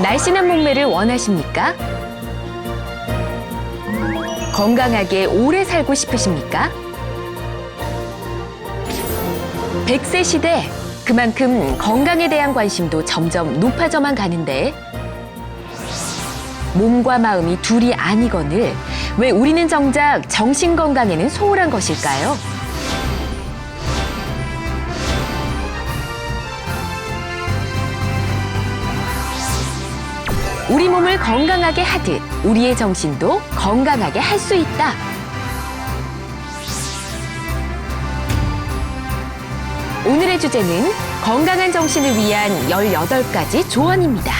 날씬한 몸매를 원하십니까? 건강하게 오래 살고 싶으십니까? 100세 시대, 그만큼 건강에 대한 관심도 점점 높아져만 가는데 몸과 마음이 둘이 아니거늘 왜 우리는 정작 정신 건강에는 소홀한 것일까요? 우리 몸을 건강하게 하듯 우리의 정신도 건강하게 할 수 있다. 오늘의 주제는 건강한 정신을 위한 18가지 조언입니다.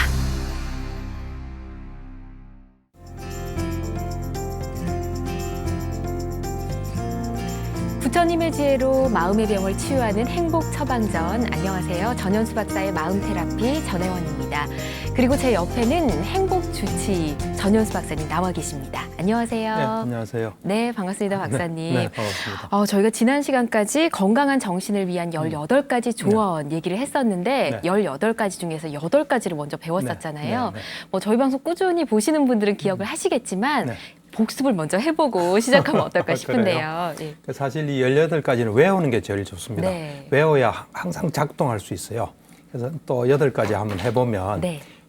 부처님의 지혜로 마음의 병을 치유하는 행복 처방전. 안녕하세요. 전현수 박사의 마음 테라피 전혜원입니다. 그리고 제 옆에는 행복 주치 전현수 박사님 나와 계십니다. 안녕하세요. 네, 안녕하세요. 네, 반갑습니다, 박사님. 네, 반갑습니다. 저희가 지난 시간까지 건강한 정신을 위한 18가지 조언 얘기를 했었는데 18가지 중에서 8가지를 먼저 배웠었잖아요. 저희 방송 꾸준히 보시는 분들은 기억을 하시겠지만 복습을 먼저 해보고 시작하면 어떨까 싶은데요. 네. 사실 이 18가지는 외우는 게 제일 좋습니다. 외워야 항상 작동할 수 있어요. 그래서 또 8가지 한번 해보면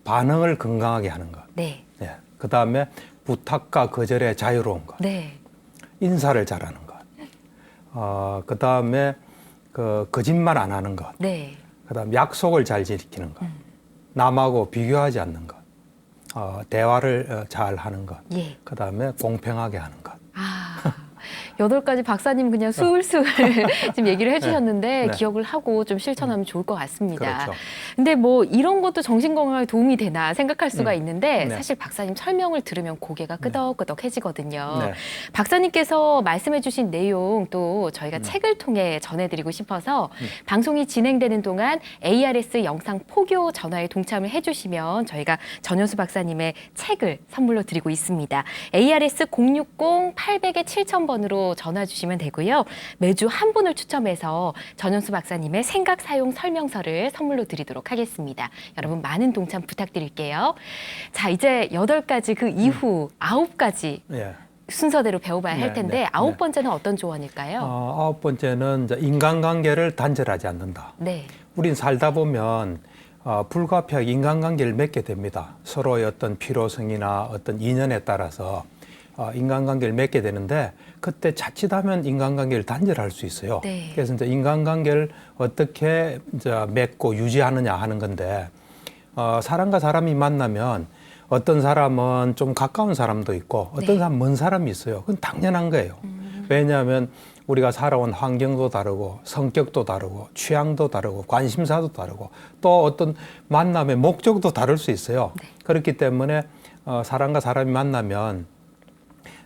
반응을 건강하게 하는 것. 그다음에 부탁과 거절의 자유로운 것. 인사를 잘하는 것. 그다음에 거짓말 안 하는 것. 그다음 약속을 잘 지키는 것. 남하고 비교하지 않는 것. 대화를 잘 하는 것. 그다음에 공평하게 하는 것. 8가지 박사님 그냥 스울스울 지금 얘기를 해주셨는데 기억을 하고 좀 실천하면 좋을 것 같습니다. 그렇죠. 근데 뭐 이런 것도 정신건강에 도움이 되나 생각할 수가 있는데 사실 박사님 설명을 들으면 고개가 끄덕끄덕해지거든요. 박사님께서 말씀해 주신 내용 또 저희가 책을 통해 전해드리고 싶어서 방송이 진행되는 동안 ARS 영상 포교 전화에 동참을 해주시면 저희가 전현수 박사님의 책을 선물로 드리고 있습니다. ARS 060-800-7000번으로 전화 주시면 되고요. 매주 한 분을 추첨해서 전현수 박사님의 생각 사용 설명서를 선물로 드리도록 하겠습니다. 여러분 많은 동참 부탁드릴게요. 자, 이제 8가지 그 이후 9가지 순서대로 배워봐야 할 텐데 9번째는 어떤 조언일까요? 9번째는 이제 인간관계를 단절하지 않는다. 우린 살다 보면 불가피하게 인간관계를 맺게 됩니다. 서로의 어떤 필요성이나 어떤 인연에 따라서 인간관계를 맺게 되는데 그때 자칫하면 인간관계를 단절할 수 있어요. 그래서 이제 인간관계를 어떻게 이제 맺고 유지하느냐 하는 건데 사람과 사람이 만나면 어떤 사람은 좀 가까운 사람도 있고 어떤 사람은 먼 사람이 있어요. 그건 당연한 거예요. 왜냐하면 우리가 살아온 환경도 다르고 성격도 다르고 취향도 다르고 관심사도 다르고 또 어떤 만남의 목적도 다를 수 있어요. 그렇기 때문에 사람과 사람이 만나면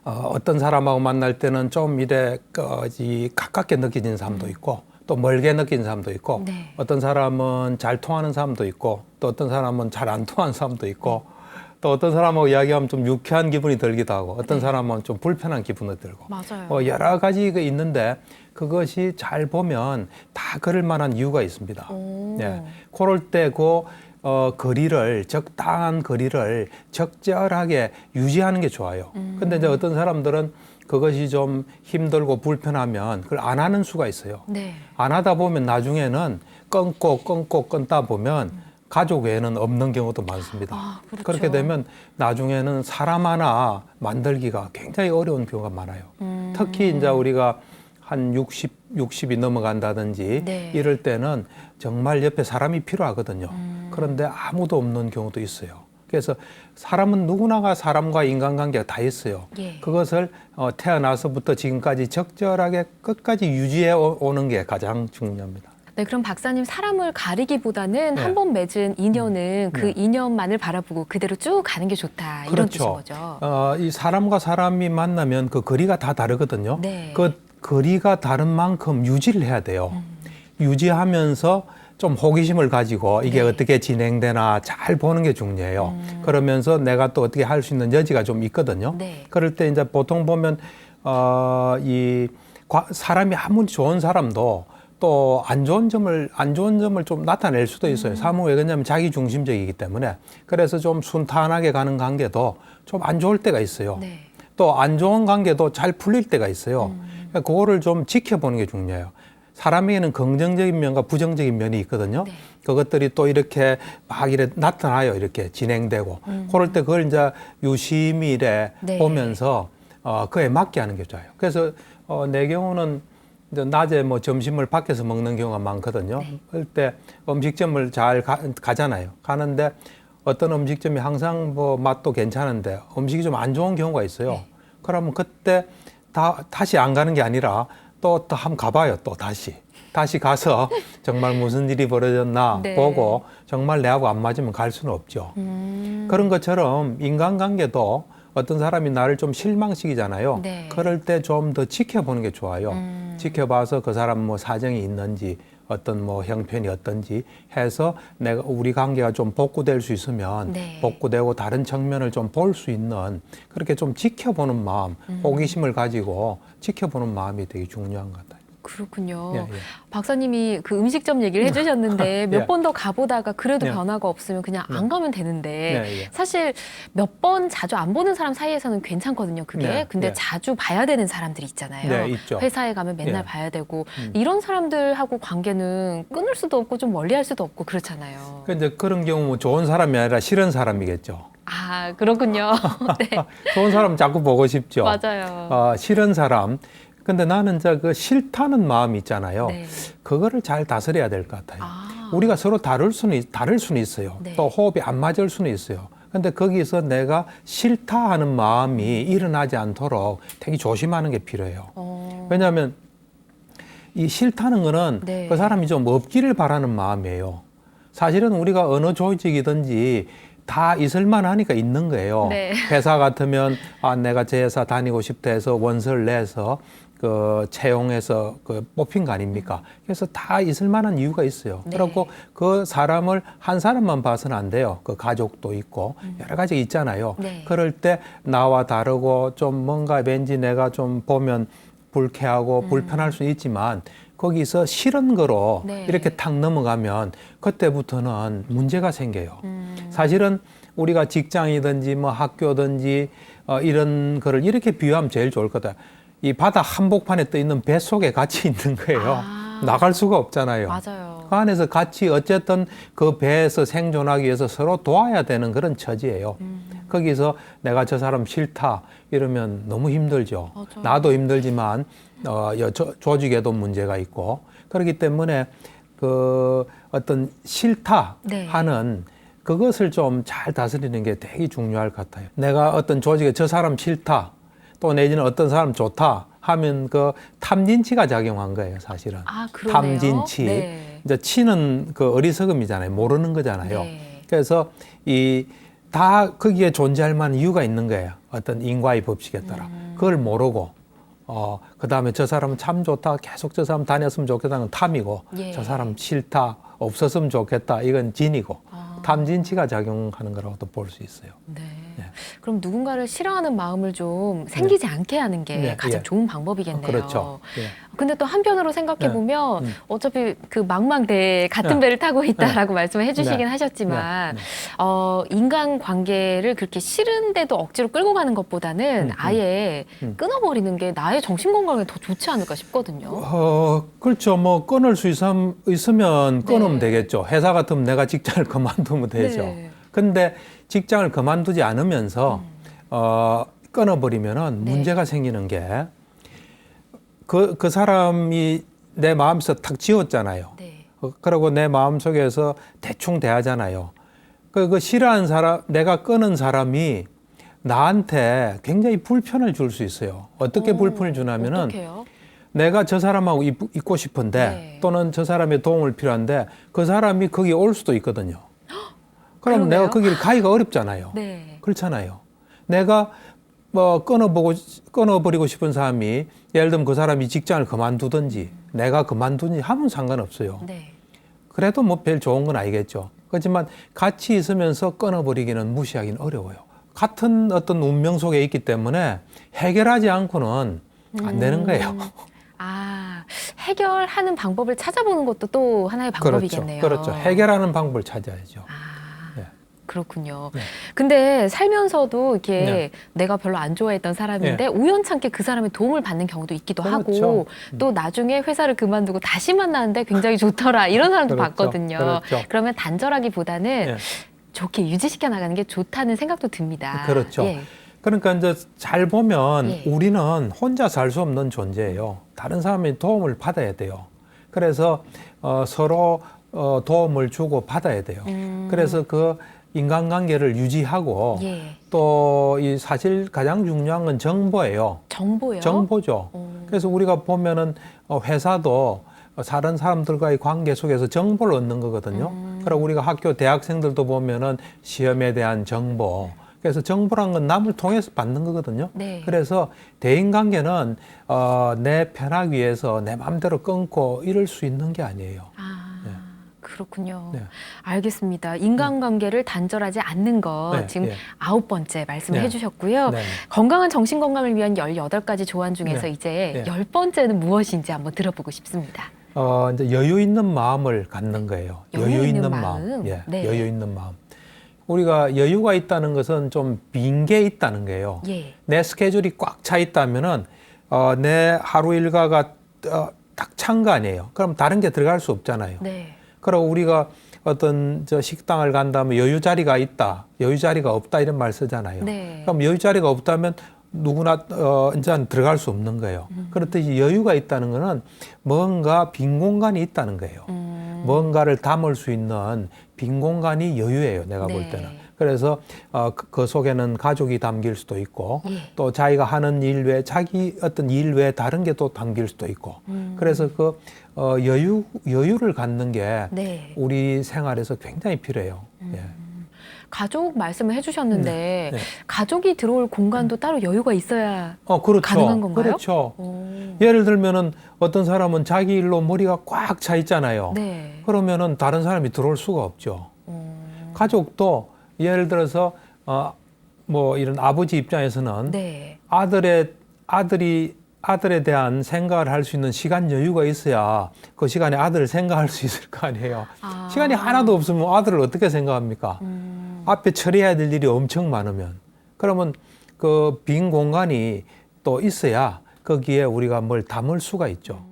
어떤 사람하고 만날 때는 좀 이래 가깝게 느껴지는 사람도 있고 또 멀게 느끼는 사람도 있고 어떤 사람은 잘 통하는 사람도 있고 또 어떤 사람은 잘 안 통하는 사람도 있고 또 어떤 사람하고 이야기하면 좀 유쾌한 기분이 들기도 하고 어떤 사람은 좀 불편한 기분이 들고 여러 가지가 있는데 그것이 잘 보면 다 그럴 만한 이유가 있습니다. 그럴 때 거리를 적당한 거리를 적절하게 유지하는 게 좋아요. 근데 이제 어떤 사람들은 그것이 좀 힘들고 불편하면 그걸 안 하는 수가 있어요. 안 하다 보면 나중에는 끊다 보면 가족 외에는 없는 경우도 많습니다. 그렇게 되면 나중에는 사람 하나 만들기가 굉장히 어려운 경우가 많아요. 특히 이제 우리가 한 60이 넘어간다든지 이럴 때는 정말 옆에 사람이 필요하거든요. 그런데 아무도 없는 경우도 있어요. 그래서 사람은 누구나가 사람과 인간관계가 다 있어요. 그것을 태어나서부터 지금까지 적절하게 끝까지 유지해 오는 게 가장 중요합니다. 그럼 박사님 사람을 가리기보다는 한 번 맺은 인연은 그 인연만을 바라보고 그대로 쭉 가는 게 좋다. 이런 뜻인 거죠. 이 사람과 사람이 만나면 그 거리가 다 다르거든요. 그 거리가 다른 만큼 유지를 해야 돼요. 유지하면서 좀 호기심을 가지고 이게 어떻게 진행되나 잘 보는 게 중요해요. 그러면서 내가 또 어떻게 할 수 있는 여지가 좀 있거든요. 그럴 때 이제 보통 보면 사람이 아무리 좋은 사람도 또 안 좋은 점을 좀 나타낼 수도 있어요. 사무 왜 그러냐면 자기 중심적이기 때문에. 그래서 좀 순탄하게 가는 관계도 좀 안 좋을 때가 있어요. 네. 또 안 좋은 관계도 잘 풀릴 때가 있어요. 그러니까 그거를 좀 지켜보는 게 중요해요. 사람에게는 긍정적인 면과 부정적인 면이 있거든요. 네. 그것들이 또 이렇게 막 이렇게 나타나요. 이렇게 진행되고. 그럴 때 그걸 이제 유심히 이래 네. 보면서 그에 맞게 하는 게 좋아요. 그래서 내 경우는 이제 낮에 뭐 점심을 밖에서 먹는 경우가 많거든요. 네. 그럴 때 음식점을 잘 가잖아요. 가는데 어떤 음식점이 항상 뭐 맛도 괜찮은데 음식이 좀 안 좋은 경우가 있어요. 네. 그러면 그때 다시 안 가는 게 아니라 또 한번 가봐요. 또 다시 가서 정말 무슨 일이 벌어졌나 네. 보고 정말 내하고 안 맞으면 갈 수는 없죠. 그런 것처럼 인간관계도 어떤 사람이 나를 좀 실망시키잖아요. 네. 그럴 때 좀 더 지켜보는 게 좋아요. 지켜봐서 그 사람 뭐 사정이 있는지 어떤 뭐 형편이 어떤지 해서 우리 관계가 좀 복구될 수 있으면 네. 복구되고 다른 측면을 좀 볼 수 있는 그렇게 좀 지켜보는 마음, 호기심을 가지고 지켜보는 마음이 되게 중요한 것 같아요. 그렇군요. 예, 예. 박사님이 그 음식점 얘기를 해주셨는데 몇 예. 번 더 가보다가 그래도 예. 변화가 없으면 그냥 안 가면 되는데 네, 예. 사실 몇 번 자주 안 보는 사람 사이에서는 괜찮거든요. 그게. 네, 근데 네. 자주 봐야 되는 사람들이 있잖아요. 네, 있죠. 회사에 가면 맨날 예. 봐야 되고 이런 사람들하고 관계는 끊을 수도 없고 좀 멀리할 수도 없고 그렇잖아요. 근데 그런 경우 뭐 좋은 사람이 아니라 싫은 사람이겠죠. 아, 그렇군요. 네. 좋은 사람 자꾸 보고 싶죠. 맞아요. 싫은 사람. 근데 나는 그 싫다는 마음이 있잖아요. 네. 그거를 잘 다스려야 될 것 같아요. 아. 우리가 서로 다를 수는 있어요. 네. 또 호흡이 안 맞을 수는 있어요. 근데 거기서 내가 싫다 하는 마음이 일어나지 않도록 되게 조심하는 게 필요해요. 왜냐하면 이 싫다는 거는 네. 그 사람이 좀 없기를 바라는 마음이에요. 사실은 우리가 어느 조직이든지 다 있을만 하니까 있는 거예요. 네. 회사 같으면 내가 제 회사 다니고 싶다 해서 원서를 내서 채용해서 뽑힌 거 아닙니까? 그래서 다 있을 만한 이유가 있어요. 네. 그렇고 그 사람을 한 사람만 봐서는 안 돼요. 그 가족도 있고 여러 가지 있잖아요. 네. 그럴 때 나와 다르고 좀 뭔가 왠지 내가 좀 보면 불쾌하고 불편할 수 있지만 거기서 싫은 거로 네. 이렇게 탁 넘어가면 그때부터는 문제가 생겨요. 사실은 우리가 직장이든지 뭐 학교든지 이런 거를 이렇게 비유하면 제일 좋을 거다. 이 바다 한복판에 떠 있는 배 속에 같이 있는 거예요. 나갈 수가 없잖아요. 맞아요. 그 안에서 같이 어쨌든 그 배에서 생존하기 위해서 서로 도와야 되는 그런 처지예요. 거기서 내가 저 사람 싫다 이러면 너무 힘들죠. 맞아요. 나도 힘들지만 조직에도 문제가 있고 그렇기 때문에 그 어떤 싫다 네. 하는 그것을 좀 잘 다스리는 게 되게 중요할 것 같아요. 내가 어떤 조직에 저 사람 싫다 또 내지는 어떤 사람 좋다 하면 그 탐진치가 작용한 거예요, 사실은. 아, 그러네요. 탐진치. 네. 이제 치는 그 어리석음이잖아요. 모르는 거잖아요. 네. 그래서 다 거기에 존재할 만한 이유가 있는 거예요. 어떤 인과의 법칙에 따라. 그걸 모르고 그 다음에 저 사람은 참 좋다. 계속 저 사람 다녔으면 좋겠다는 건 탐이고 예. 저 사람 싫다. 없었으면 좋겠다. 이건 진이고 탐진치가 작용하는 거라고도 볼 수 있어요. 네. 네. 그럼 누군가를 싫어하는 마음을 좀 생기지 않게 하는 게 네, 가장 예. 좋은 방법이겠네요. 그렇죠. 예. 근데 또 한편으로 생각해 보면 어차피 그 망망대해 같은 배를 타고 있다라고 말씀을 해주시긴 네. 하셨지만 네. 인간 관계를 그렇게 싫은데도 억지로 끌고 가는 것보다는 아예 끊어버리는 게 나의 정신 건강에 더 좋지 않을까 싶거든요. 그렇죠. 뭐 끊을 수 있으면 끊으면 네. 되겠죠. 회사 같으면 내가 직장을 그만두면 되죠. 네. 근데 직장을 그만두지 않으면서 끊어버리면은 네. 문제가 생기는 게 그 사람이 내 마음에서 탁 지웠잖아요. 네. 그리고 내 마음속에서 대충 대하잖아요. 그 싫어하는 사람, 내가 끊은 사람이 나한테 굉장히 불편을 줄 수 있어요. 어떻게 불편을 주냐면은 어떡해요? 내가 저 사람하고 있고 싶은데 네. 또는 저 사람의 도움을 필요한데 그 사람이 거기 올 수도 있거든요. 그럼 그러네요. 내가 거기를 가기가 어렵잖아요. 네. 그렇잖아요. 내가 뭐 끊어버리고 싶은 사람이 예를 들면 그 사람이 직장을 그만두든지 내가 그만두든지 하면 상관없어요. 네. 그래도 뭐 별 좋은 건 아니겠죠. 그렇지만 같이 있으면서 끊어버리기는 무시하기는 어려워요. 같은 어떤 운명 속에 있기 때문에 해결하지 않고는 안 되는 거예요. 아, 해결하는 방법을 찾아보는 것도 또 하나의 방법이겠네요. 그렇죠. 해결하는 방법을 찾아야죠. 그렇군요. 네. 근데 살면서도 이렇게 내가 별로 안 좋아했던 사람인데 우연찮게 그 사람의 도움을 받는 경우도 있기도 하고 또 나중에 회사를 그만두고 다시 만나는데 굉장히 좋더라 이런 사람도 봤거든요. 그러면 단절하기보다는 좋게 유지시켜 나가는 게 좋다는 생각도 듭니다. 그렇죠. 그러니까 이제 잘 보면 우리는 혼자 살 수 없는 존재예요. 다른 사람의 도움을 받아야 돼요. 그래서 서로 도움을 주고 받아야 돼요. 그래서 그 인간관계를 유지하고 또 이 사실 가장 중요한 건 정보예요. 정보요? 정보죠. 그래서 우리가 보면은 회사도 다른 사람들과의 관계 속에서 정보를 얻는 거거든요. 그리고 우리가 학교 대학생들도 보면은 시험에 대한 정보. 그래서 정보란 건 남을 통해서 받는 거거든요. 그래서 대인관계는 내 편하기 위해서 내 마음대로 끊고 이럴 수 있는 게 아니에요. 그렇군요. 알겠습니다. 인간관계를 단절하지 않는 것 지금 9번째 말씀을 해주셨고요. 건강한 정신건강을 위한 18가지 조언 중에서 이제 10번째는 무엇인지 한번 들어보고 싶습니다. 이제 여유 있는 마음을 갖는 거예요. 여유 있는 마음. 여유 있는 마음. 우리가 여유가 있다는 것은 좀 빈 게 있다는 거예요. 내 스케줄이 꽉 차 있다면은 내 하루 일과가 딱 찬 거 아니에요. 그럼 다른 게 들어갈 수 없잖아요. 그리고 우리가 어떤 식당을 간다면 여유 자리가 있다, 여유 자리가 없다 이런 말 쓰잖아요. 그럼 여유 자리가 없다면 누구나 이제 들어갈 수 없는 거예요. 그렇듯이 여유가 있다는 거는 뭔가 빈 공간이 있다는 거예요. 뭔가를 담을 수 있는 빈 공간이 여유예요. 내가 볼 때는. 그래서 그 속에는 가족이 담길 수도 있고 또 자기가 하는 일 외에 자기 어떤 일 외에 다른 게 또 담길 수도 있고 그래서 그 여유를 갖는 게 우리 생활에서 굉장히 필요해요. 가족 말씀을 해주셨는데 가족이 들어올 공간도 따로 여유가 있어야 가능한 건가요? 그렇죠. 예를 들면은 어떤 사람은 자기 일로 머리가 꽉 차 있잖아요. 그러면은 다른 사람이 들어올 수가 없죠. 가족도 예를 들어서 뭐 이런 아버지 입장에서는 아들에 대한 생각을 할 수 있는 시간 여유가 있어야 그 시간에 아들을 생각할 수 있을 거 아니에요. 시간이 하나도 없으면 아들을 어떻게 생각합니까? 앞에 처리해야 될 일이 엄청 많으면. 그러면 그 빈 공간이 또 있어야 거기에 우리가 뭘 담을 수가 있죠.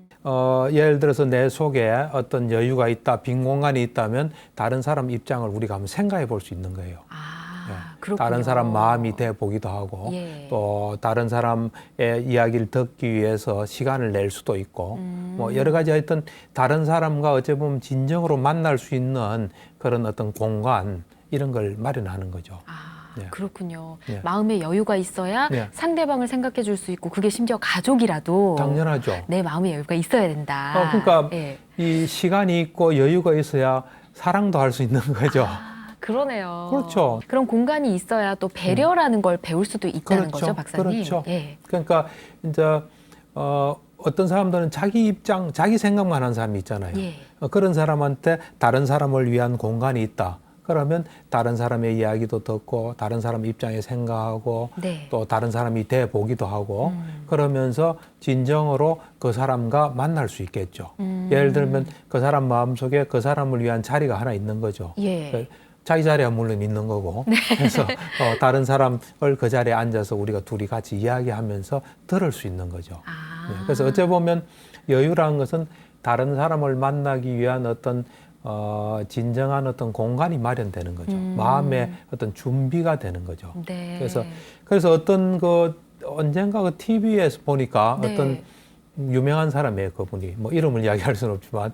예를 들어서 내 속에 어떤 여유가 있다, 빈 공간이 있다면 다른 사람 입장을 우리가 한번 생각해 볼 수 있는 거예요. 다른 사람 마음이 돼 보기도 하고 또 다른 사람의 이야기를 듣기 위해서 시간을 낼 수도 있고 뭐 여러 가지 하여튼 다른 사람과 어찌 보면 진정으로 만날 수 있는 그런 어떤 공간 이런 걸 마련하는 거죠. 그렇군요. 마음의 여유가 있어야 상대방을 생각해 줄 수 있고 그게 심지어 가족이라도 당연하죠. 내 마음의 여유가 있어야 된다. 그러니까 이 시간이 있고 여유가 있어야 사랑도 할 수 있는 거죠. 그러네요. 그렇죠. 그런 공간이 있어야 또 배려라는 걸 배울 수도 있다는 거죠, 박사님. 그렇죠. 그러니까 이제 어떤 사람들은 자기 입장, 자기 생각만 하는 사람이 있잖아요. 그런 사람한테 다른 사람을 위한 공간이 있다. 그러면 다른 사람의 이야기도 듣고 다른 사람 입장에 생각하고 또 다른 사람이 돼 보기도 하고 그러면서 진정으로 그 사람과 만날 수 있겠죠. 예를 들면 그 사람 마음속에 그 사람을 위한 자리가 하나 있는 거죠. 자기 자리가 물론 있는 거고 그래서 다른 사람을 그 자리에 앉아서 우리가 둘이 같이 이야기하면서 들을 수 있는 거죠. 그래서 어째 보면 여유라는 것은 다른 사람을 만나기 위한 어떤 진정한 어떤 공간이 마련되는 거죠. 마음의 어떤 준비가 되는 거죠. 그래서 어떤 언젠가 그 TV에서 보니까 어떤 유명한 사람이에요, 그분이. 뭐 이름을 이야기할 수는 없지만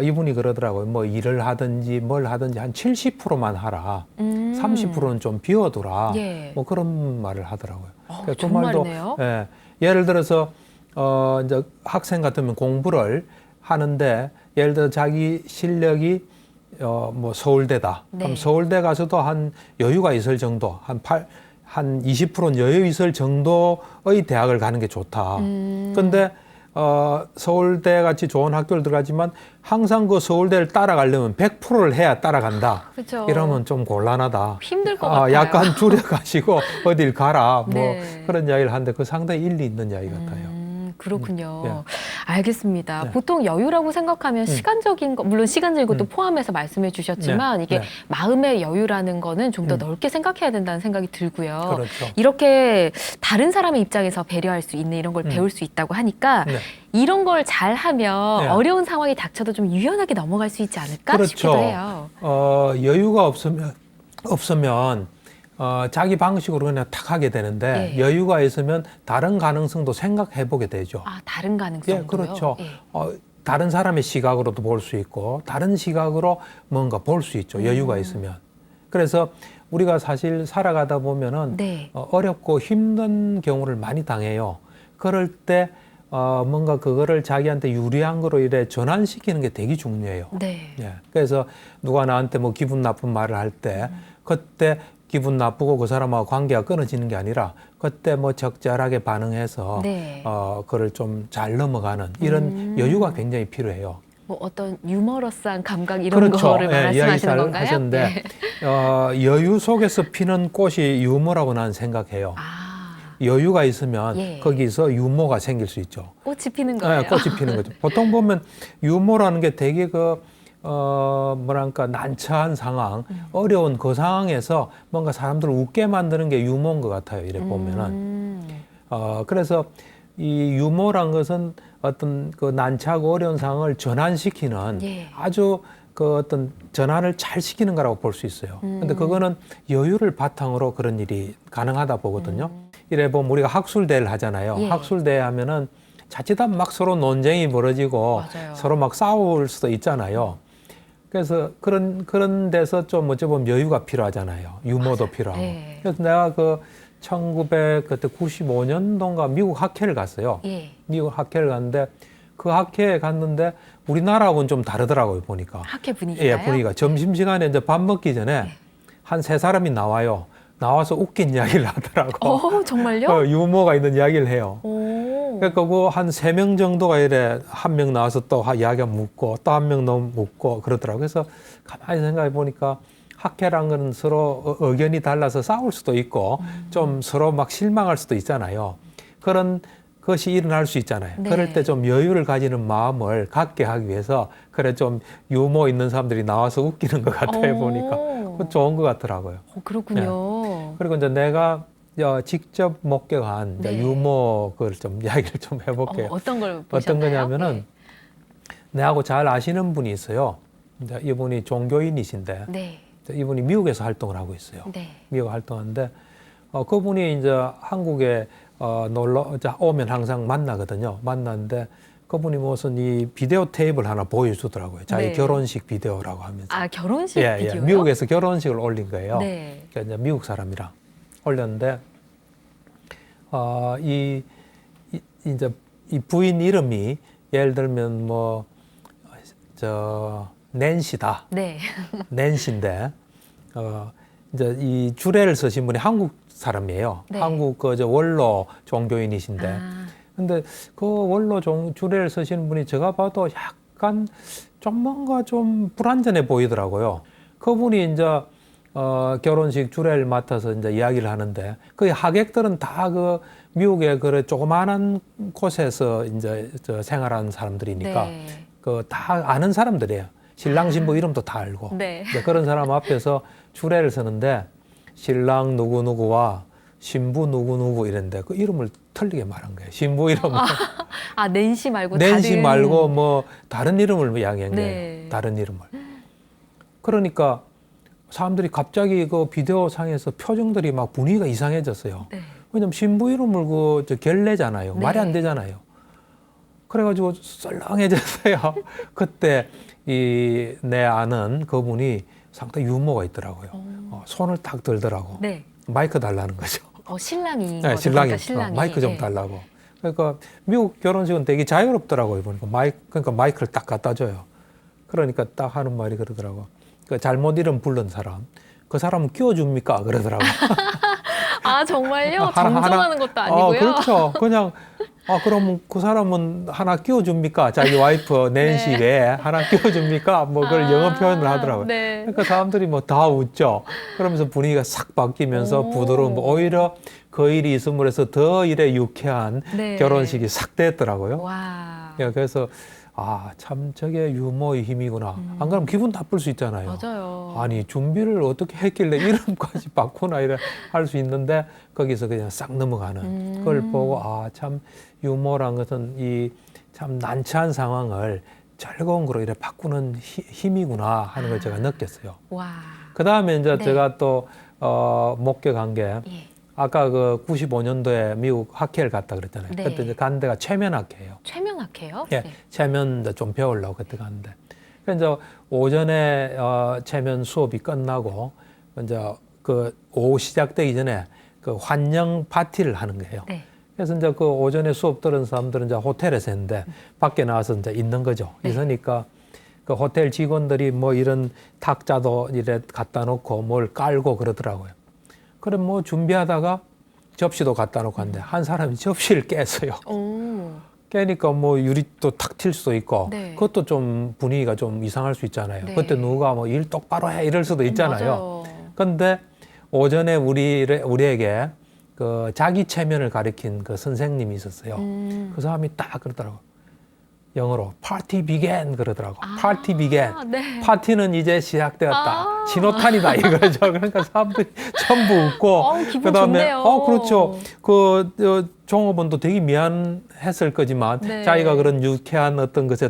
이분이 그러더라고요. 뭐 일을 하든지 뭘 하든지 한 70%만 하라. 30%는 좀 비워두라. 뭐 그런 말을 하더라고요. 그 말도 예를 들어서 이제 학생 같으면 공부를 하는데 예를 들어 자기 실력이 뭐 서울대다. 그럼 서울대 가서도 한 여유가 있을 정도, 한 20%는 여유 있을 정도의 대학을 가는 게 좋다. 근데 서울대 같이 좋은 학교를 들어가지만 항상 그 서울대를 따라가려면 100%를 해야 따라간다. 이러면 좀 곤란하다. 힘들 것 같아요. 약간 줄여가지고 어딜 가라. 뭐 그런 이야기를 하는데 그 상당히 일리 있는 이야기 같아요. 그렇군요. 예. 알겠습니다. 네. 보통 여유라고 생각하면 시간적인 거, 물론 시간적인 것도 포함해서 말씀해 주셨지만 네. 이게 네. 마음의 여유라는 거는 좀 더 넓게 생각해야 된다는 생각이 들고요. 그렇죠. 이렇게 다른 사람의 입장에서 배려할 수 있는 이런 걸 배울 수 있다고 하니까 네. 이런 걸 잘하면 네. 어려운 상황이 닥쳐도 좀 유연하게 넘어갈 수 있지 않을까 그렇죠. 싶기도 해요. 여유가 없으면 자기 방식으로 그냥 탁 하게 되는데 예. 여유가 있으면 다른 가능성도 생각해 보게 되죠. 아, 다른 가능성도요? 예, 그렇죠. 예. 다른 사람의 시각으로도 볼 수 있고 다른 시각으로 뭔가 볼 수 있죠. 여유가 있으면. 그래서 우리가 사실 살아가다 보면은 네. 어렵고 힘든 경우를 많이 당해요. 그럴 때 뭔가 그거를 자기한테 유리한 거로 이래 전환시키는 게 되게 중요해요. 네. 예. 그래서 누가 나한테 뭐 기분 나쁜 말을 할 때 그때 기분 나쁘고 그 사람하고 관계가 끊어지는 게 아니라 그때 뭐 적절하게 반응해서 네. 그걸 좀 잘 넘어가는 이런 여유가 굉장히 필요해요. 뭐 어떤 유머러스한 감각 이런 그렇죠. 거를 예, 이야기 말씀하시는 잘 건가요? 하셨는데 네. 여유 속에서 피는 꽃이 유머라고 나는 생각해요. 아, 여유가 있으면 예. 거기서 유머가 생길 수 있죠. 꽃이 피는 거예요. 네, 꽃이 피는 거죠. 보통 보면 유머라는 게 되게 뭐랄까, 난처한 상황, 어려운 그 상황에서 뭔가 사람들을 웃게 만드는 게 유머인 것 같아요. 이래 보면은. 그래서 이 유머란 것은 어떤 그 난처하고 어려운 상황을 전환시키는 예. 아주 그 어떤 전환을 잘 시키는 거라고 볼 수 있어요. 근데 그거는 여유를 바탕으로 그런 일이 가능하다 보거든요. 이래 보면 우리가 학술대회를 하잖아요. 예. 학술대회 하면은 자칫하면 막 서로 논쟁이 벌어지고 맞아요. 서로 막 싸울 수도 있잖아요. 그래서 그런 데서 좀 어찌 보면 여유가 필요하잖아요. 유머도 필요하고. 예. 그래서 내가 그 1995년도인가 미국 학회를 갔어요. 예. 미국 학회를 갔는데 그 학회에 갔는데 우리나라하고는 좀 다르더라고요, 보니까. 학회 분위기가요? 예, 분위기가. 점심시간에 이제 밥 먹기 전에 한 세 사람이 나와요. 나와서 웃긴 이야기를 하더라고. 정말요? 유머가 있는 이야기를 해요. 오. 그러니까 그 한 3명 정도가 이래 한 명 나와서 또 이야기가 묻고 또 한 명 너무 묻고 그러더라고요. 그래서 가만히 생각해 보니까 학회란 거는 서로 의견이 달라서 싸울 수도 있고 좀 서로 막 실망할 수도 있잖아요. 그런 것이 일어날 수 있잖아요. 네. 그럴 때 좀 여유를 가지는 마음을 갖게 하기 위해서 그래 좀 유머 있는 사람들이 나와서 웃기는 것 같아요. 보니까 그거 좋은 것 같더라고요. 그렇군요. 그리고 이제 내가 직접 목격한 네. 유머 그걸 좀 이야기를 좀 해볼게요. 어떤 걸 보셨나요? 어떤 거냐면은 내하고 잘 아시는 분이 있어요. 이제 이분이 종교인이신데 네. 이분이 미국에서 활동을 하고 있어요. 네. 미국 활동하는데 그분이 이제 한국에 놀러 오면 항상 만나거든요. 만났는데 그분이 무슨 이 비디오 테이프를 하나 보여주더라고요. 자기 네. 결혼식 비디오라고 하면서. 아, 결혼식 예, 비디오요? 미국에서 결혼식을 올린 거예요. 네. 그러니까 이제 미국 사람이랑 올렸는데 이제 이 부인 이름이 예를 들면 뭐 낸시다. 네. 낸시인데 이제 이 주례를 쓰신 분이 한국 사람이에요. 네. 한국 저 원로 종교인이신데. 아. 근데 그 원로 주례를 쓰시는 분이 제가 봐도 약간 좀 뭔가 좀 불안전해 보이더라고요. 그분이 이제 결혼식 주례를 맡아서 이제 이야기를 하는데 그 하객들은 다 그 미국의 그 조그마한 곳에서 이제 생활하는 사람들이니까 네. 그 다 아는 사람들이에요. 신랑 신부 이름도 다 알고. 네. 그런 사람 앞에서 주례를 서는데 신랑 누구누구와 신부 누구누구 이랬는데 그 이름을 틀리게 말한 거예요. 신부 이름을. 낸시 말고 낸시 다른... 말고 뭐 다른 이름을 이야기한 거예요. 네. 다른 이름을. 그러니까 사람들이 갑자기 그 비디오 상에서 표정들이 막 분위기가 이상해졌어요. 네. 왜냐면 신부 이름을 결례잖아요. 네. 말이 안 되잖아요. 그래가지고 썰렁해졌어요. 그때 내 아는 그분이 상당히 유머가 있더라고요. 손을 딱 들더라고. 네. 마이크 달라는 거죠. 신랑이. 네, 신랑이. 그러니까 신랑이. 마이크 좀 달라고. 그러니까 미국 결혼식은 되게 자유롭더라고요. 보니까 그러니까 마이크를 딱 갖다 줘요. 그러니까 딱 하는 말이 그러더라고. 그 잘못 이름 부른 사람. 그 사람은 끼워줍니까? 그러더라고. 아, 정말요? 정정하는 것도 아니고요? 그렇죠. 그냥 그러면 그 사람은 하나 끼워줍니까? 자기 와이프 낸시 네. 외에 하나 끼워줍니까? 뭐 그걸 영어 표현을 하더라고요. 네. 그러니까 사람들이 뭐 다 웃죠. 그러면서 분위기가 싹 바뀌면서 부드러운 오히려 그 일이 있음으로 해서 더 이래 유쾌한 네. 결혼식이 싹 됐더라고요. 와. 예, 그래서 참 저게 유머의 힘이구나. 안 그러면 기분 나쁠 수 있잖아요. 맞아요. 아니 준비를 어떻게 했길래 이름까지 바꾸나 이래 할 수 있는데 거기서 그냥 싹 넘어가는 그걸 보고 참 유머란 것은 이 참 난처한 상황을 즐거운 거로 이렇게 바꾸는 힘이구나 하는 걸 제가 느꼈어요. 와. 그 다음에 이제 네. 제가 또 목격한 게 예. 아까 그 95년도에 미국 학회를 갔다 그랬잖아요. 네. 그때 이제 간 데가 최면학회예요. 최면학회요? 예, 네. 최면 이제 좀 배우려고 그때 갔는데, 그래서 이제 오전에 최면 수업이 끝나고 이제 그 오후 시작되기 전에 그 환영 파티를 하는 거예요. 네. 그래서 이제 그 오전에 수업 들은 사람들은 이제 호텔에서 했는데 밖에 나와서 이제 있는 거죠. 네. 있으니까 그 호텔 직원들이 뭐 이런 탁자도 이래 갖다 놓고 뭘 깔고 그러더라고요. 그럼 뭐 준비하다가 접시도 갖다 놓고 하는데 한 사람이 접시를 깼어요. 오. 깨니까 뭐 유리도 탁 튈 수도 있고 네. 그것도 좀 분위기가 좀 이상할 수 있잖아요. 네. 그때 누가 뭐 일 똑바로 해 이럴 수도 있잖아요. 맞아요. 근데 오전에 우리에게 그 자기 체면을 가리킨 그 선생님이 있었어요. 그 사람이 딱 그러더라고. 영어로 party began 그러더라고. party began. 네. 파티는 이제 시작되었다. 신호탄이다 이거죠. 그러니까 사람들이 전부 웃고 기분 그다음에 좋네요. 그렇죠. 그 종업원도 되게 미안했을 거지만 네. 자기가 그런 유쾌한 어떤 것에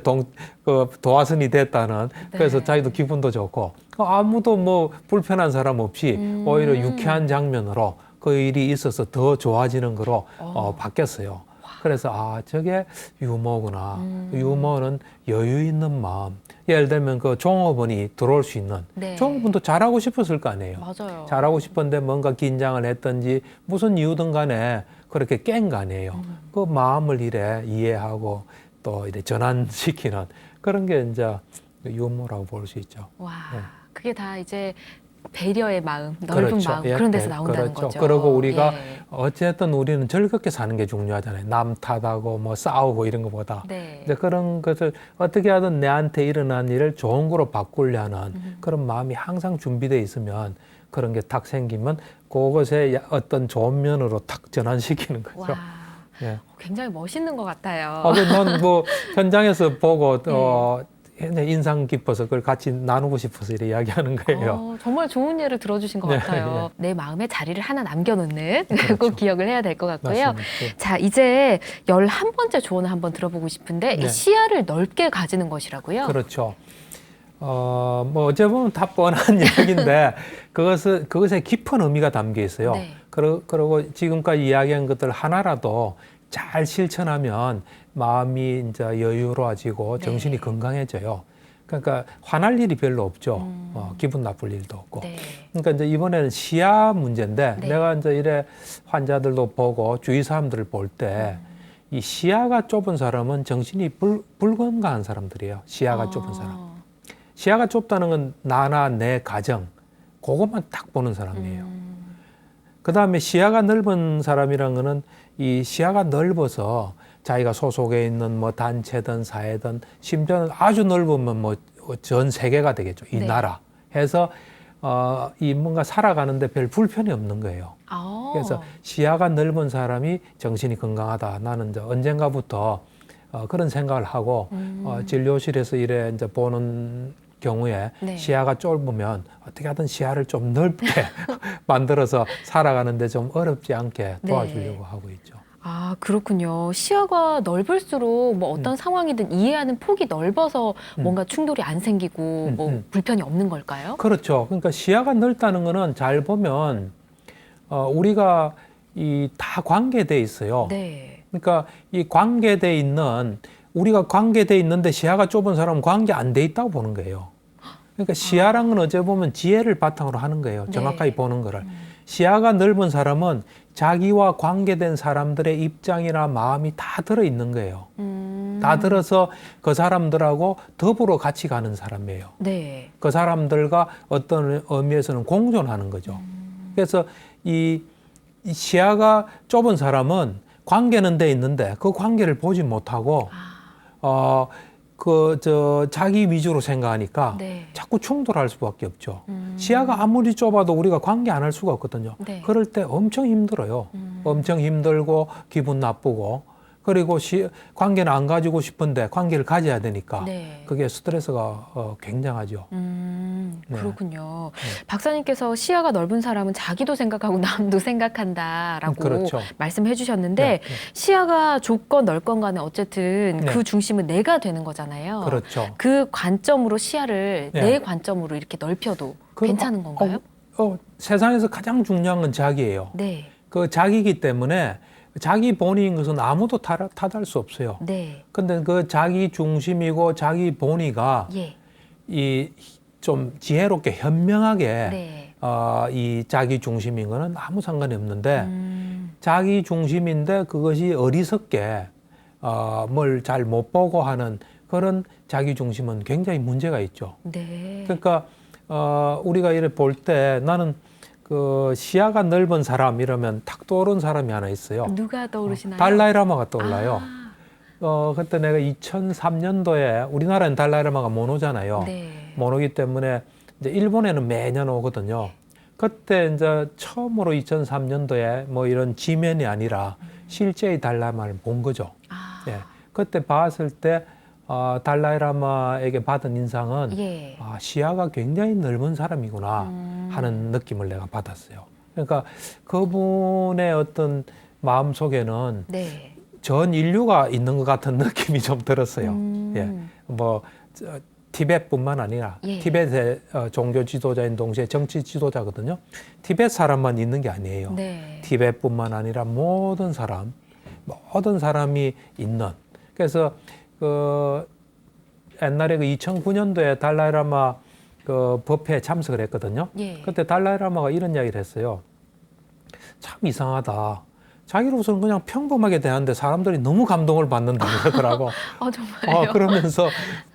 도화선이 됐다는 네. 그래서 자기도 기분도 좋고 아무도 뭐 불편한 사람 없이 오히려 유쾌한 장면으로 그 일이 있어서 더 좋아지는 거로 바뀌었어요. 그래서 저게 유머구나. 유머는 여유 있는 마음. 예를 들면 그 종업원이 들어올 수 있는 네. 종업원도 잘하고 싶었을 거 아니에요. 맞아요. 잘하고 싶은데 뭔가 긴장을 했든지 무슨 이유든 간에 그렇게 깬 거 아니에요. 그 마음을 이래 이해하고 또 이래 전환시키는 그런 게 이제 유머라고 볼 수 있죠. 와. 네. 그게 다 이제 배려의 마음, 넓은 그렇죠. 마음 예, 그런 데서 예, 나온다는 그렇죠. 거죠. 그리고 우리가 예. 어쨌든 우리는 즐겁게 사는 게 중요하잖아요. 남 탓하고 뭐 싸우고 이런 것보다. 네. 이제 그런 것을 어떻게 하든 내한테 일어난 일을 좋은 거로 바꾸려는 그런 마음이 항상 준비되어 있으면 그런 게 탁 생기면 그것에 어떤 좋은 면으로 탁 전환시키는 거죠. 와. 예. 굉장히 멋있는 것 같아요. 난 뭐 현장에서 보고 인상 깊어서 그걸 같이 나누고 싶어서 이렇게 이야기하는 거예요. 정말 좋은 예를 들어주신 것 네, 같아요. 내 마음에 자리를 하나 남겨놓는 그렇죠. 꼭 기억을 해야 될 것 같고요. 맞습니다. 예. 자, 이제 11번째 조언을 한번 들어보고 싶은데 네. 이 시야를 넓게 가지는 것이라고요. 그렇죠. 뭐 어째 보면 다 뻔한 이야기인데 그것에 깊은 의미가 담겨 있어요. 네. 그리고 지금까지 이야기한 것들 하나라도 잘 실천하면 마음이 이제 여유로워지고 네. 정신이 건강해져요. 그러니까 화날 일이 별로 없죠. 기분 나쁠 일도 없고. 네. 그러니까 이제 이번에는 시야 문제인데 네. 내가 이제 이래 환자들도 보고 주위 사람들을 볼 때 이 시야가 좁은 사람은 정신이 불건강한 사람들이에요. 시야가 좁은 사람. 시야가 좁다는 건 나나 내 가정 그것만 딱 보는 사람이에요. 그다음에 시야가 넓은 사람이란 거는 이 시야가 넓어서 자기가 소속에 있는 뭐 단체든 사회든 심지어는 아주 넓으면 뭐 전 세계가 되겠죠. 이 네. 나라 해서 이 뭔가 살아가는데 별 불편이 없는 거예요. 그래서 시야가 넓은 사람이 정신이 건강하다. 나는 이제 언젠가부터 그런 생각을 하고 진료실에서 이래 이제 보는 경우에 네. 시야가 좁으면 어떻게 하든 시야를 좀 넓게 만들어서 살아가는데 좀 어렵지 않게 도와주려고 네. 하고 있죠. 그렇군요. 시야가 넓을수록 뭐 어떤 상황이든 이해하는 폭이 넓어서 뭔가 충돌이 안 생기고 뭐 불편이 없는 걸까요? 그렇죠. 그러니까 시야가 넓다는 거는 잘 보면 우리가 이 다 관계돼 있어요. 네. 그러니까 이 관계돼 있는 우리가 관계돼 있는데 시야가 좁은 사람은 관계 안 돼 있다고 보는 거예요. 그러니까 시야란 건 어째 보면 지혜를 바탕으로 하는 거예요. 정확하게 네. 보는 거를. 시야가 넓은 사람은 자기와 관계된 사람들의 입장이나 마음이 다 들어있는 거예요. 다 들어서 그 사람들하고 더불어 같이 가는 사람이에요. 네. 그 사람들과 어떤 의미에서는 공존하는 거죠. 그래서 이 시야가 좁은 사람은 관계는 돼 있는데 그 관계를 보지 못하고 자기 위주로 생각하니까 네. 자꾸 충돌할 수밖에 없죠. 시야가 아무리 좁아도 우리가 관계 안 할 수가 없거든요. 네. 그럴 때 엄청 힘들어요. 엄청 힘들고 기분 나쁘고 그리고 관계는 안 가지고 싶은데 관계를 가져야 되니까 네. 그게 스트레스가 굉장하죠. 네. 그렇군요. 박사님께서 시야가 넓은 사람은 자기도 생각하고 남도 생각한다라고 그렇죠. 말씀해 주셨는데 네, 네. 시야가 좁건 넓건 간에 어쨌든 네. 그 중심은 내가 되는 거잖아요. 그렇죠. 그 관점으로 시야를 네. 내 관점으로 이렇게 넓혀도 괜찮은 건가요? 세상에서 가장 중요한 건 자기예요. 네. 그 자기이기 때문에 자기 본위인 것은 아무도 탓할 수 없어요. 네. 근데 그 자기 중심이고 자기 본위가 예. 이 좀 지혜롭게 현명하게 네. 이 자기 중심인 거는 아무 상관이 없는데 자기 중심인데 그것이 어리석게 뭘 잘 못 보고 하는 그런 자기 중심은 굉장히 문제가 있죠. 네. 그러니까 우리가 이래 볼 때 나는 그 시야가 넓은 사람 이러면 탁 떠오른 사람이 하나 있어요. 누가 떠오르시나요? 달라이라마가 떠올라요. 아, 그때 내가 2003년도에 우리나라는 달라이라마가 못 오잖아요. 네. 못 오기 때문에 이제 일본에는 매년 오거든요. 그때 이제 처음으로 2003년도에 뭐 이런 지면이 아니라 실제의 달라이라마를 본 거죠. 아. 예. 그때 봤을 때 달라이라마에게 받은 인상은 예. 시야가 굉장히 넓은 사람이구나 하는 느낌을 내가 받았어요. 그러니까 그분의 어떤 마음 속에는 네. 전 인류가 있는 것 같은 느낌이 좀 들었어요. 예. 티벳뿐만 아니라 예. 티벳의 종교 지도자인 동시에 정치 지도자거든요. 티벳 사람만 있는 게 아니에요. 네. 티벳뿐만 아니라 모든 사람이 있는. 그래서 옛날에 그 2009년도에 달라이라마 그 법회에 참석을 했거든요. 예. 그때 달라이라마가 이런 이야기를 했어요. 참 이상하다. 자기로서는 그냥 평범하게 대하는데 사람들이 너무 감동을 받는다 그러더라고. 정말요? 그러면서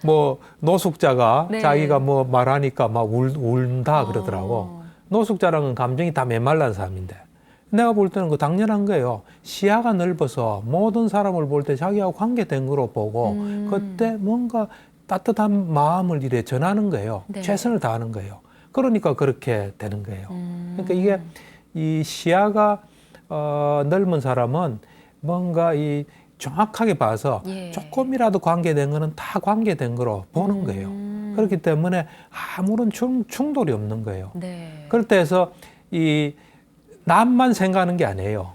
뭐 노숙자가 네. 자기가 뭐 말하니까 막 울다 그러더라고. 노숙자랑은 감정이 다 메말란 사람인데. 내가 볼 때는 그 당연한 거예요. 시야가 넓어서 모든 사람을 볼 때 자기하고 관계된 거로 보고 그때 뭔가 따뜻한 마음을 이래 전하는 거예요. 네. 최선을 다하는 거예요. 그러니까 그렇게 되는 거예요. 그러니까 이게 이 시야가 넓은 사람은 뭔가 이 정확하게 봐서 예. 조금이라도 관계된 거는 다 관계된 거로 보는 거예요. 그렇기 때문에 아무런 충돌이 없는 거예요. 네. 그럴 때에서 이 남만 생각하는 게 아니에요.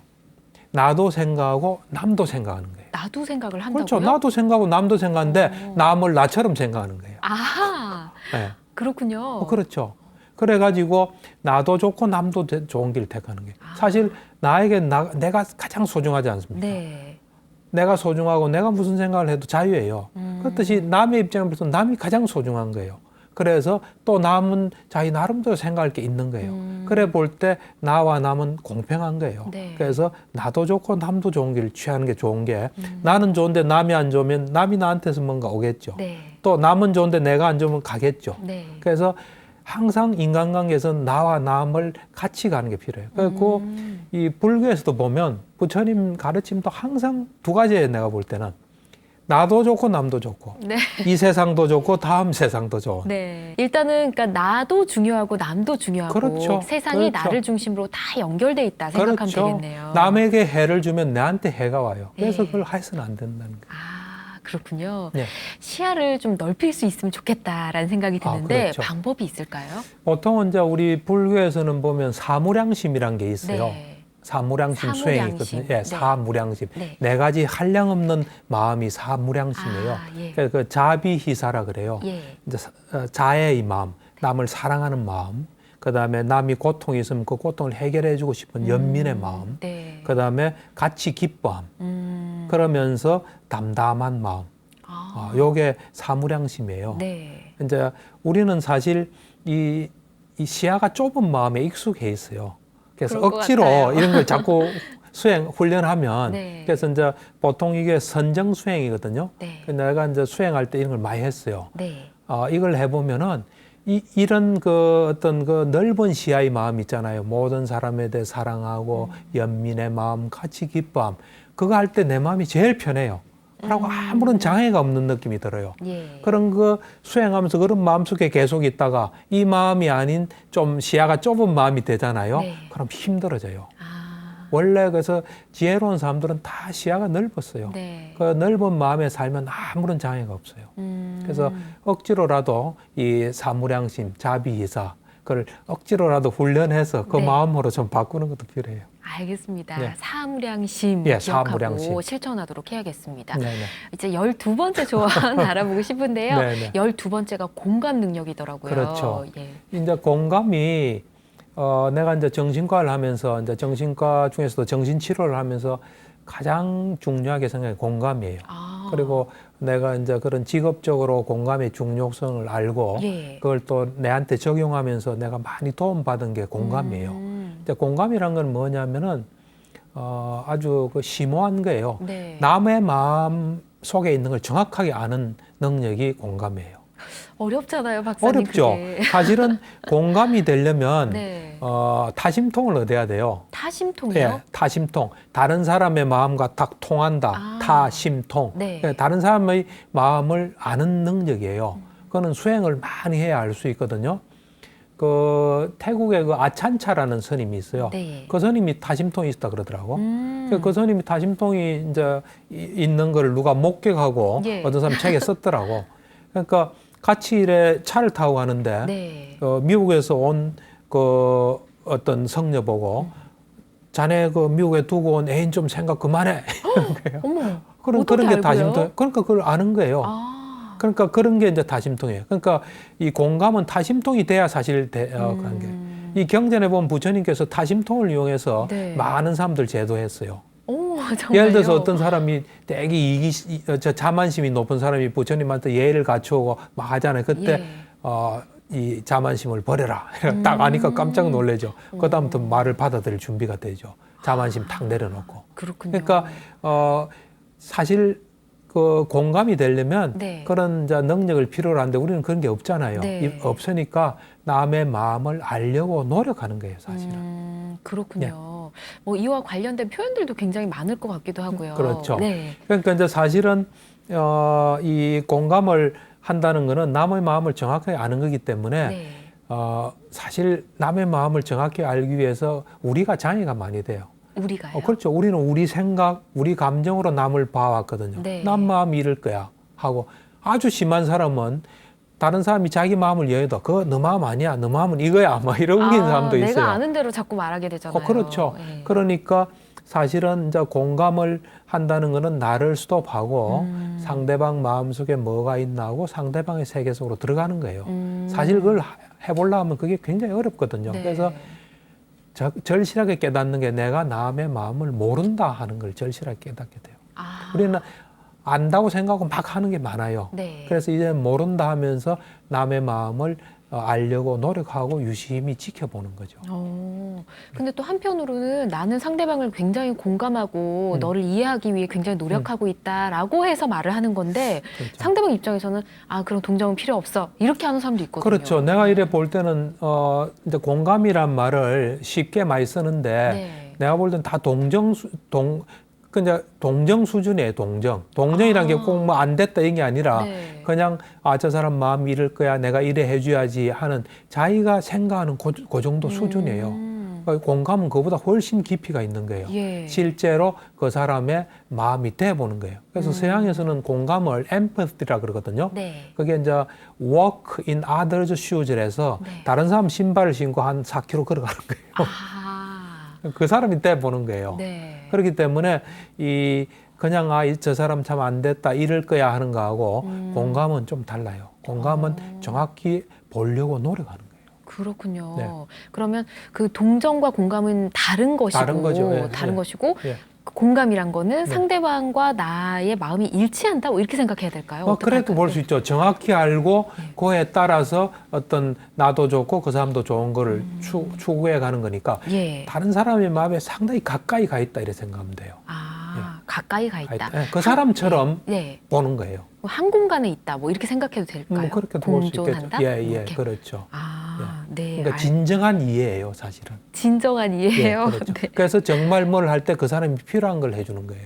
나도 생각하고 남도 생각하는 거예요. 나도 생각을 한다고요? 그렇죠. 나도 생각하고 남도 생각하는데 남을 나처럼 생각하는 거예요. 아하. 네. 그렇군요. 그렇죠. 그래가지고 나도 좋고 남도 좋은 길을 택하는 거예요. 사실 나에게 내가 가장 소중하지 않습니까? 네. 내가 소중하고 내가 무슨 생각을 해도 자유예요. 그렇듯이 남의 입장에서 남이 가장 소중한 거예요. 그래서 또 남은 자기 나름대로 생각할 게 있는 거예요. 그래 볼 때 나와 남은 공평한 거예요. 네. 그래서 나도 좋고 남도 좋은 길을 취하는 게 좋은 게 나는 좋은데 남이 안 좋으면 남이 나한테서 뭔가 오겠죠. 네. 또 남은 좋은데 내가 안 좋으면 가겠죠. 네. 그래서 항상 인간관계에서는 나와 남을 같이 가는 게 필요해요. 그리고 이 불교에서도 보면 부처님 가르침도 항상 두 가지예요. 내가 볼 때는 나도 좋고 남도 좋고 네. 이 세상도 좋고 다음 세상도 좋은. 네. 일단은 그러니까 나도 중요하고 남도 중요하고 그렇죠. 세상이 그렇죠. 나를 중심으로 다 연결돼 있다 생각하면 그렇죠. 되겠네요. 남에게 해를 주면 내한테 해가 와요. 그래서 네. 그걸 해서는 안 된다는 거예요. 아, 그렇군요. 네. 시야를 좀 넓힐 수 있으면 좋겠다라는 생각이 드는데 그렇죠. 방법이 있을까요? 보통 이제 우리 불교에서는 보면 사무량심이란 게 있어요. 네. 사무량심 수행이 있거든요. 예, 네. 사무량심. 네. 네 가지 한량없는 마음이 사무량심이에요. 예. 그래서 그 자비희사라 그래요. 예. 이제 자애의 마음, 남을 사랑하는 마음, 그 다음에 남이 고통이 있으면 그 고통을 해결해주고 싶은 연민의 마음, 네. 그 다음에 같이 기뻐함, 그러면서 담담한 마음. 요게 사무량심이에요. 네. 이제 우리는 사실 이 시야가 좁은 마음에 익숙해 있어요. 그래서 그럴 것 억지로 같아요. 이런 걸 자꾸 훈련하면 네. 그래서 이제 보통 이게 선정 수행이거든요. 네. 내가 이제 수행할 때 이런 걸 많이 했어요. 네. 이걸 해보면은 이런 그 어떤 그 넓은 시야의 마음 있잖아요. 모든 사람에 대해 사랑하고 연민의 마음, 같이 기뻐함. 그거 할 때 내 마음이 제일 편해요. 하고 아무런 장애가 없는 느낌이 들어요. 예. 그런 거 수행하면서 그런 마음속에 계속 있다가 이 마음이 아닌 좀 시야가 좁은 마음이 되잖아요. 네. 그럼 힘들어져요. 아. 원래 그래서 지혜로운 사람들은 다 시야가 넓었어요. 네. 그 넓은 마음에 살면 아무런 장애가 없어요. 그래서 억지로라도 이 사무량심, 자비이사 그걸 억지로라도 훈련해서 그 네. 마음으로 좀 바꾸는 것도 필요해요. 알겠습니다. 네. 사무량심 예, 기억하고 사무량심. 실천하도록 해야겠습니다. 네네. 이제 12번째 조언 알아보고 싶은데요. 네네. 12번째가 공감 능력이더라고요. 그렇죠. 예. 이제 공감이 내가 이제 정신과를 하면서 이제 정신과 중에서도 정신치료를 하면서 가장 중요하게 생각해 공감이에요. 아. 그리고 내가 이제 그런 직업적으로 공감의 중요성을 알고 예. 그걸 또 내한테 적용하면서 내가 많이 도움받은 게 공감이에요. 이제 공감이란 건 뭐냐면은 아주 그 심오한 거예요. 네. 남의 마음 속에 있는 걸 정확하게 아는 능력이 공감이에요. 어렵잖아요, 박사님. 어렵죠. 그게. 사실은 공감이 되려면 네. 타심통을 얻어야 돼요. 타심통이요? 예, 타심통. 다른 사람의 마음과 딱 통한다. 아. 타심통. 네. 예, 다른 사람의 마음을 아는 능력이에요. 그거는 수행을 많이 해야 알 수 있거든요. 그 태국에 그 아찬차라는 스님이 있어요. 네. 그 스님이 타심통이 있다 그러더라고. 그 스님이 타심통이 이제 있는 걸 누가 목격하고 예. 어떤 사람 책에 썼더라고. 그러니까 같이 이래 차를 타고 가는데 네. 미국에서 온 그 어떤 성녀 보고 자네 그 미국에 두고 온 애인 좀 생각 그만해. 이런 거예요. 어머. 그런 게 알고요? 타심통. 그러니까 그걸 아는 거예요. 아. 그러니까 그런 게 이제 타심통이에요. 그러니까 이 공감은 타심통이 돼야 사실 그런 게. 이 경전에 보면 부처님께서 타심통을 이용해서 네. 많은 사람들 제도했어요. 오, 정말요? 예를 들어서 어떤 사람이 되게 자만심이 높은 사람이 부처님한테 예의를 갖추고 막 하잖아요. 그때 예. 이 자만심을 버려라. 딱 아니까 깜짝 놀라죠. 그다음부터 말을 받아들일 준비가 되죠. 자만심 탁 내려놓고. 그렇군요. 그러니까 사실 그 공감이 되려면 네. 그런 이제 능력을 필요로 하는데 우리는 그런 게 없잖아요. 네. 없으니까 남의 마음을 알려고 노력하는 거예요, 사실은. 그렇군요. 뭐 이와 관련된 표현들도 굉장히 많을 것 같기도 하고요. 그렇죠. 네. 그러니까 이제 사실은 이 공감을 한다는 거는 남의 마음을 정확하게 아는 거기 때문에 네. 사실 남의 마음을 정확히 알기 위해서 우리가 장애가 많이 돼요. 우리가요? 그렇죠. 우리는 우리 생각, 우리 감정으로 남을 봐왔거든요. 네. 남 마음이 이럴 거야 하고 아주 심한 사람은 다른 사람이 자기 마음을 여해도 그거 너 마음 아니야. 너 마음은 이거야. 막 이런 웃기는 사람도 있어요. 내가 아는 대로 자꾸 말하게 되잖아요. 그렇죠. 네. 그러니까 사실은 이제 공감을 한다는 거는 나를 스톱하고 상대방 마음속에 뭐가 있나 하고 상대방의 세계 속으로 들어가는 거예요. 사실 그걸 해보려고 하면 그게 굉장히 어렵거든요. 네. 그래서 절실하게 깨닫는 게 내가 남의 마음을 모른다 하는 걸 절실하게 깨닫게 돼요. 아. 우리는 안다고 생각하고 막 하는 게 많아요. 네. 그래서 이제 모른다 하면서 남의 마음을 알려고 노력하고 유심히 지켜보는 거죠. 근데 또 한편으로는 나는 상대방을 굉장히 공감하고 너를 이해하기 위해 굉장히 노력하고 있다라고 해서 말을 하는 건데 그렇죠. 상대방 입장에서는 그럼 동정은 필요 없어 이렇게 하는 사람도 있거든요. 그렇죠. 내가 이래 볼 때는 이제 공감이란 말을 쉽게 많이 쓰는데 네. 내가 볼 때는 다 동정 수준이에요. 동정이란 게 꼭 뭐 안 됐다 이게 아니라 네. 그냥 저 사람 마음이 이럴 거야 내가 이래 해줘야지 하는 자기가 생각하는 그 정도 수준이에요. 그러니까 공감은 그보다 훨씬 깊이가 있는 거예요. 예. 실제로 그 사람의 마음이 돼보는 거예요. 그래서 서양에서는 공감을 empathy라 그러거든요. 네. 그게 이제 walk in others' shoes에서 네. 다른 사람 신발을 신고 한 4km 걸어가는 거예요. 그 사람이 돼보는 거예요. 네. 그렇기 때문에 그냥 저 사람 참 안 됐다 이럴 거야 하는 거하고 공감은 좀 달라요. 공감은 정확히 보려고 노력하는 거예요. 그렇군요. 네. 그러면 그 동정과 공감은 다른 것이고 다른 거죠. 예, 다른 예. 것이고 예. 그 공감이란 거는 상대방과 나의 마음이 일치한다 뭐 이렇게 생각해야 될까요? 그래도 볼 수 있죠. 정확히 알고 그에 따라서 어떤 나도 좋고 그 사람도 좋은 거를 추구해 가는 거니까 예. 다른 사람의 마음에 상당히 가까이 가 있다 이렇게 생각하면 돼요. 가까이 가 있다. 그 사람처럼 네. 보는 거예요. 한 공간에 있다. 뭐 이렇게 생각해도 될까요? 그렇게도 볼 수 있겠죠. 공존한다? 예, 이렇게. 그렇죠. 네. 그러니까 진정한 이해예요, 사실은. 진정한 이해예요. 예, 그렇죠. 네. 그래서 정말 뭘 할 때 그 사람이 필요한 걸 해주는 거예요.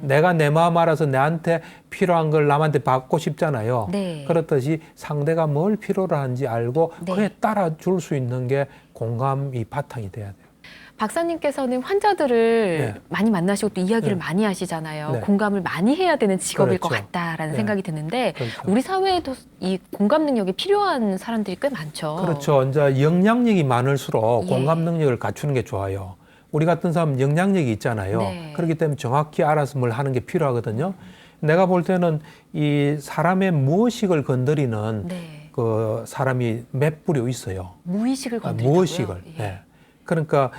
내가 내 마음 알아서 내한테 필요한 걸 남한테 받고 싶잖아요. 네. 그렇듯이 상대가 뭘 필요로 하는지 알고 네. 그에 따라 줄 수 있는 게 공감이 바탕이 돼야 돼요. 박사님께서는 환자들을 네. 많이 만나시고 또 이야기를 네. 많이 하시잖아요. 네. 공감을 많이 해야 되는 직업일 그렇죠. 것 같다라는 네. 생각이 드는데 그렇죠. 우리 사회에도 이 공감 능력이 필요한 사람들이 꽤 많죠. 그렇죠. 이제 영향력이 많을수록 예. 공감 능력을 갖추는 게 좋아요. 우리 같은 사람은 영향력이 있잖아요. 네. 그렇기 때문에 정확히 알아서 뭘 하는 게 필요하거든요. 내가 볼 때는 이 사람의 무의식을 건드리는 네. 그 사람이 몇 부류 있어요. 무의식을 건드린다고요? 무의식을. 예. 네. 그러니까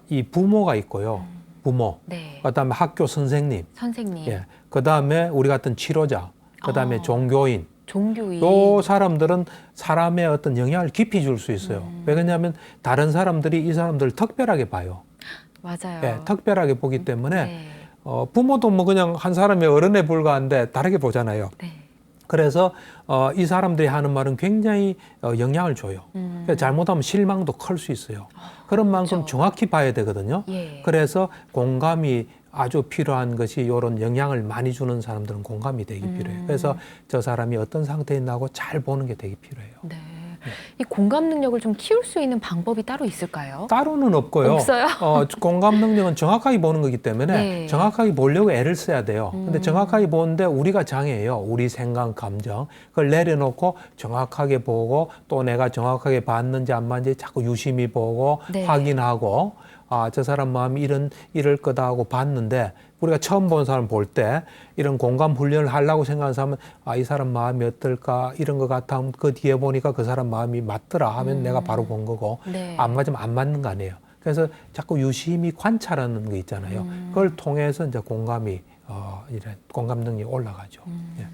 이 부모가 있고요. 부모. 네. 그다음에 학교 선생님. 선생님. 예. 그다음에 우리 같은 치료자. 그다음에 종교인. 종교인. 요 사람들은 사람의 어떤 영향을 깊이 줄 수 있어요. 왜냐하면 다른 사람들이 이 사람들을 특별하게 봐요. 맞아요. 예, 특별하게 보기 때문에 네. 부모도 뭐 그냥 한 사람의 어른에 불과한데 다르게 보잖아요. 네. 그래서 이 사람들이 하는 말은 굉장히 영향을 줘요. 그래서 잘못하면 실망도 클 수 있어요. 그런 만큼 그렇죠. 정확히 봐야 되거든요. 예. 그래서 공감이 아주 필요한 것이 이런 영향을 많이 주는 사람들은 공감이 되기 필요해요. 그래서 저 사람이 어떤 상태에 있나고 잘 보는 게 되게 필요해요. 네. 이 공감 능력을 좀 키울 수 있는 방법이 따로 있을까요? 따로는 없고요. 없어요? 공감 능력은 정확하게 보는 거기 때문에 네. 정확하게 보려고 애를 써야 돼요. 근데 정확하게 보는데 우리가 장애예요. 우리 생각, 감정. 그걸 내려놓고 정확하게 보고 또 내가 정확하게 봤는지 안 봤는지 자꾸 유심히 보고 네. 확인하고 저 사람 마음이 이럴 거다 하고 봤는데 우리가 처음 본 사람 볼 때 이런 공감 훈련을 하려고 생각하는 사람은 이 사람 마음이 어떨까 이런 것 같아 하면 그 뒤에 보니까 그 사람 마음이 맞더라 하면 내가 바로 본 거고 네. 안 맞으면 안 맞는 거 아니에요. 그래서 자꾸 유심히 관찰하는 게 있잖아요. 그걸 통해서 이제 공감이 이런 공감 능력이 올라가죠. 예.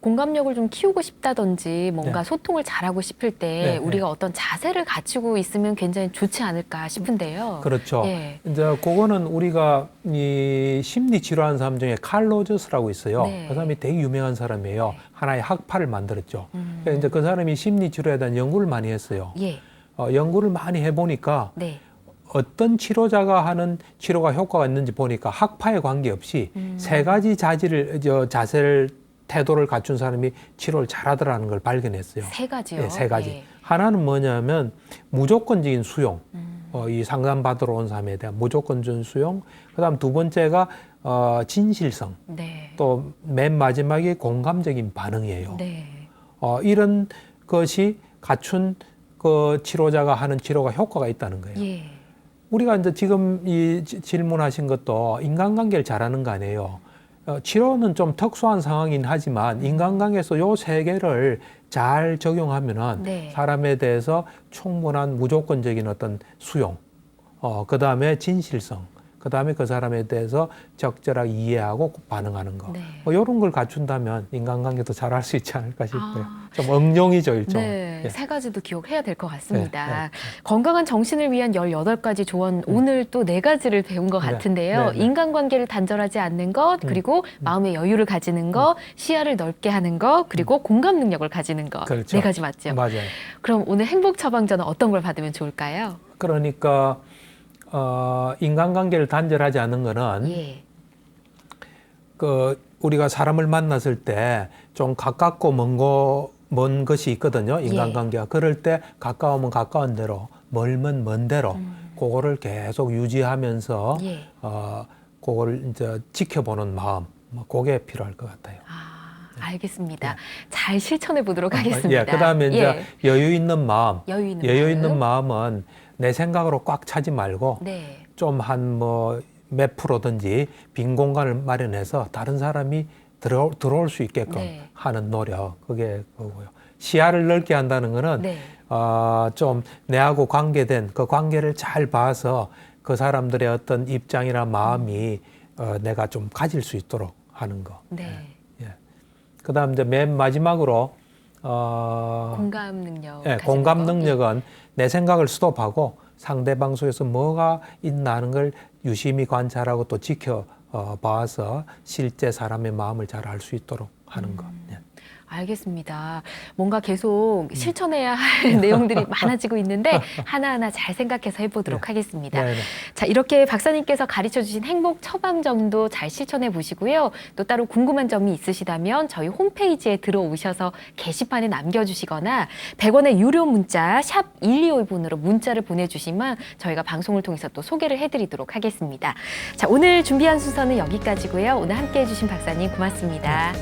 공감력을 좀 키우고 싶다든지 뭔가 네. 소통을 잘하고 싶을 때 네, 우리가 네. 어떤 자세를 갖추고 있으면 굉장히 좋지 않을까 싶은데요. 그렇죠. 예. 이제 그거는 우리가 이 심리 치료하는 사람 중에 칼 로저스라고 있어요. 네. 그 사람이 되게 유명한 사람이에요. 하나의 학파를 만들었죠. 그래서 이제 그 사람이 심리 치료에 대한 연구를 많이 했어요. 예. 연구를 많이 해보니까 네. 어떤 치료자가 하는 치료가 효과가 있는지 보니까 학파에 관계없이 세 가지 자세를 태도를 갖춘 사람이 치료를 잘하더라는 걸 발견했어요. 세 가지요? 네, 세 가지. 예. 하나는 뭐냐면 무조건적인 수용. 이 상담받으러 온 사람에 대한 무조건적인 수용. 그다음 두 번째가 진실성. 네. 또 맨 마지막이 공감적인 반응이에요. 네. 이런 것이 갖춘 그 치료자가 하는 치료가 효과가 있다는 거예요. 예. 우리가 이제 지금 이 질문하신 것도 인간관계를 잘하는 거 아니에요. 치료는 좀 특수한 상황이긴 하지만 인간관계에서 요 세 개를 잘 적용하면은 네. 사람에 대해서 충분한 무조건적인 어떤 수용, 그 다음에 진실성, 그 다음에 그 사람에 대해서 적절하게 이해하고 반응하는 거. 네. 이런 걸 갖춘다면 인간관계도 잘할 수 있지 않을까 싶고요. 좀 응용이죠, 일종. 네, 예. 세 가지도 기억해야 될 것 같습니다. 네, 네. 건강한 정신을 위한 18가지 조언, 오늘 또 4가지를 배운 것 네, 같은데요. 네, 네. 인간관계를 단절하지 않는 것, 그리고 마음의 여유를 가지는 것, 시야를 넓게 하는 것, 그리고 공감 능력을 가지는 것. 그렇죠. 4가지 맞죠? 맞아요. 그럼 오늘 행복 처방전은 어떤 걸 받으면 좋을까요? 그러니까 인간관계를 단절하지 않는 거는 예. 우리가 사람을 만났을 때 좀 가깝고 먼 것이 있거든요. 인간관계가. 그럴 때 가까우면 가까운 대로, 멀면 먼 대로 그거를 계속 유지하면서 예. 그거를 이제 지켜보는 마음, 그게 필요할 것 같아요. 알겠습니다. 잘 실천해 보도록 하겠습니다. 예, 그다음에 이제 여유 있는 마음. 여유 있는 마음. 마음은 내 생각으로 꽉 차지 말고 네. 좀 한 몇 프로든지 빈 공간을 마련해서 다른 사람이 들어올 수 있게끔 네. 하는 노력, 그게 그거고요. 시야를 넓게 한다는 거는 네. 좀 내하고 관계된 그 관계를 잘 봐서 그 사람들의 어떤 입장이나 마음이 내가 좀 가질 수 있도록 하는 거. 네. 예. 그다음 이제 맨 마지막으로 공감 능력. 예, 가지는 공감 거. 능력은 내 생각을 스톱하고 상대방 속에서 뭐가 있나 하는 걸 유심히 관찰하고 또 지켜봐서 실제 사람의 마음을 잘 알 수 있도록 하는 것. 예. 알겠습니다. 뭔가 계속 실천해야 할 내용들이 많아지고 있는데 하나하나 잘 생각해서 해보도록 하겠습니다. 네네. 자, 이렇게 박사님께서 가르쳐주신 행복 처방전도 잘 실천해 보시고요. 또 따로 궁금한 점이 있으시다면 저희 홈페이지에 들어오셔서 게시판에 남겨주시거나 100원의 유료 문자 샵 1251번으로 문자를 보내주시면 저희가 방송을 통해서 또 소개를 해드리도록 하겠습니다. 자, 오늘 준비한 순서는 여기까지고요. 오늘 함께해 주신 박사님 고맙습니다.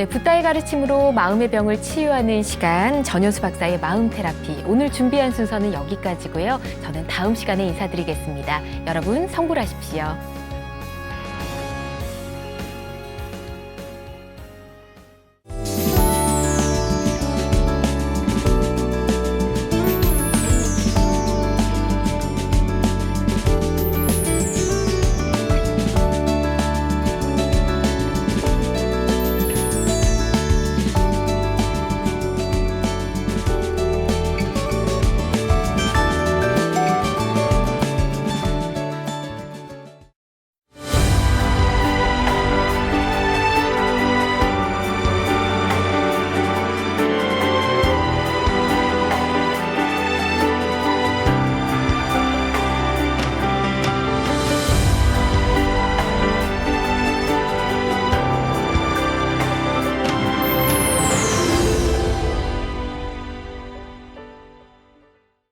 네, 붓다의 가르침으로 마음의 병을 치유하는 시간, 전효수 박사의 마음 테라피. 오늘 준비한 순서는 여기까지고요. 저는 다음 시간에 인사드리겠습니다. 여러분 성불하십시오.